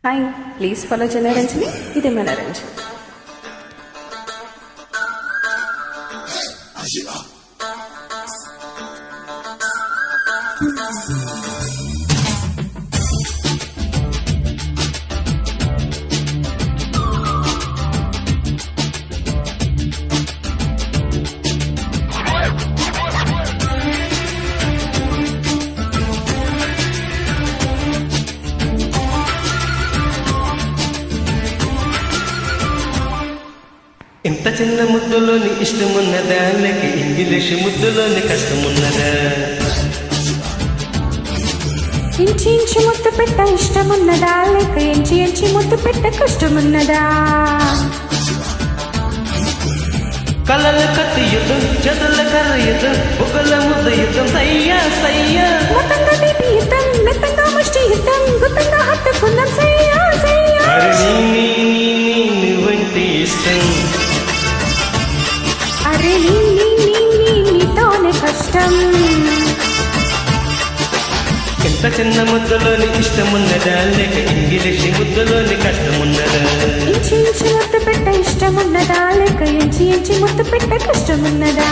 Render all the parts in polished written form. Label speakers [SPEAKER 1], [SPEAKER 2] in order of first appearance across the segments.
[SPEAKER 1] Hi, please follow Janaranjani. ఇది మనరంజన్.
[SPEAKER 2] ఇంత చిన్న ముద్దులోని ఇష్టమున్నదా, లేక ఇంగ్లీష్ ముద్దులోని కష్టమున్నదా?
[SPEAKER 1] ఇంచి ఇంచి ముద్దు పెట్ట ఇష్టమున్నదా, లేక ఎంచి ఎంచి ముద్దు పెట్ట కష్టమున్నదా?
[SPEAKER 2] కలల కత్తి యుద్ధం, చదుల కర్ర యుద్ధం, బుగ్గల ముద్ద యుద్ధం, సయ్యా సయ్యా.
[SPEAKER 1] మొత్తంగా తీపి యుద్ధం, మెత్తంగా ముష్టి యుద్ధం, గుత్తంగా హత్తుకుందాం సయ్యా సయ్యా.
[SPEAKER 2] అరే నువ్వంటే ఇష్టం,
[SPEAKER 1] అరే నీతోనే కష్టం.
[SPEAKER 2] ఇంత చిన్న ముద్దులోని ఇష్టమున్నదా, లేక ఇంగ్లీష్ ముద్దులోని కష్టమున్నదా?
[SPEAKER 1] ఇంచి ఇంచి ముద్దు పెట్ట ఇష్టమున్నదా, లేక ఎంచి ఎంచి ముద్దు పెట్ట కష్టమున్నదా?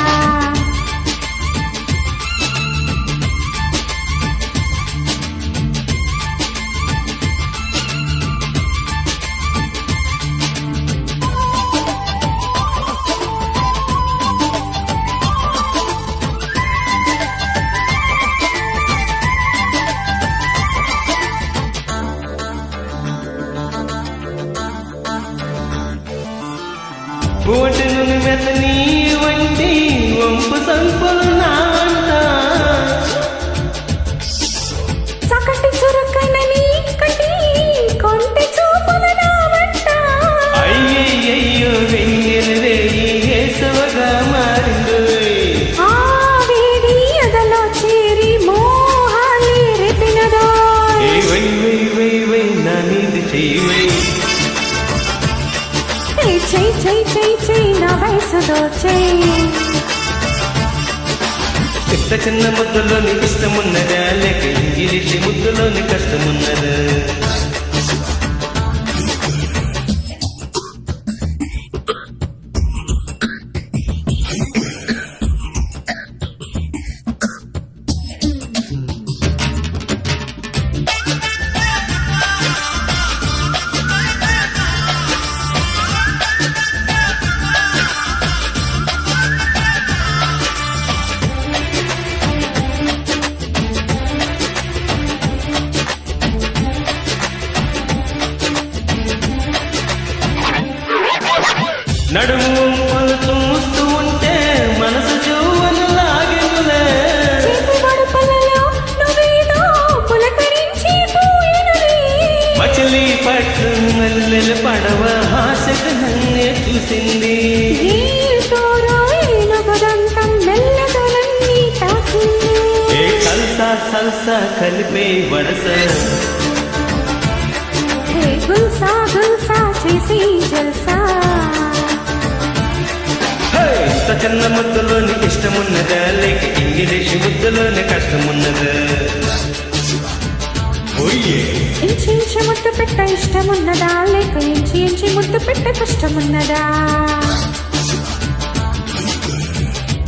[SPEAKER 2] ఓటును మెతని వంటి వంపు సంపులు నాంట,
[SPEAKER 1] చక్కటి చురుకనని కటి కొంటె చూపుల నా వంట.
[SPEAKER 2] అయ్యయ్యో వెన్నెల రేయి ఏసవగా మారిందో.
[SPEAKER 1] ఆ వేడి ఎదలో చేరి మోహాన్ని రేపినదో.
[SPEAKER 2] వై వై వై వై నా మీద చెయ్యి,
[SPEAKER 1] చెయ్యి చెయ్యి చెయ్యి చెయ్యి నా వయసులో చెయ్యి.
[SPEAKER 2] ఇంత చిన్న ముద్దులోని ఇష్టమున్నదా, లేక ఇంగ్లీష్ ముద్దులోని కష్టమున్నదా? నడుము వంపులు చూస్తూ ఉంటే మనసు జువ్వను లాగెనులే.
[SPEAKER 1] చేతి గడుపులలో నువ్వేదో పులకరించి పోయెనులే.
[SPEAKER 2] మచిలీ పట్టు మల్లెల పడవ హాసకు నన్నే చూసింది.
[SPEAKER 1] ఏటోరో ఏనుగుదంతం మెల్లదొరన్ని తాకింది.
[SPEAKER 2] ఏ సల్సా సల్సా కలిపే వరస,
[SPEAKER 1] హే గుల్సా గుల్సా చేసి జల్సా.
[SPEAKER 2] ఇంత చిన్న ముద్దులోని ఇష్టమున్నదా, లేక ఇంగ్లీష్ ముద్దులోని కష్టమున్నదా?
[SPEAKER 1] ఇంచి ఇంచి ముద్దు పెట్ట ఇష్టమున్నదా, లేక ఎంచి ఎంచి ముద్దు పెట్ట కష్టమున్నదా?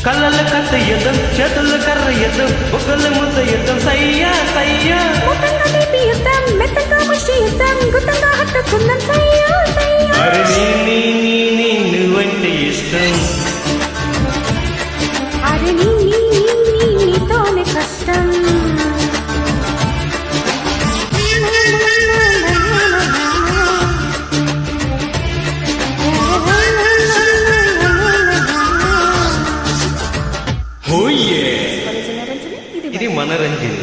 [SPEAKER 2] కళ్ళల కత్త యుద్ధం, చేతుల కర్ర యుద్ధం, బుగ్గల ముద్ద యుద్ధం, సయ్యా సయ్యా.
[SPEAKER 1] మొత్తంగా తీపి యుద్ధం, మెత్తంగా ముష్టి యుద్ధం, గుత్తంగా హత్తుకుందాం సయ్యా సయ్యా.
[SPEAKER 2] అరే నువ్వంటే ఇష్టం,
[SPEAKER 1] అరే నీతోనే కష్టం.
[SPEAKER 2] ఇది మనరంజన్.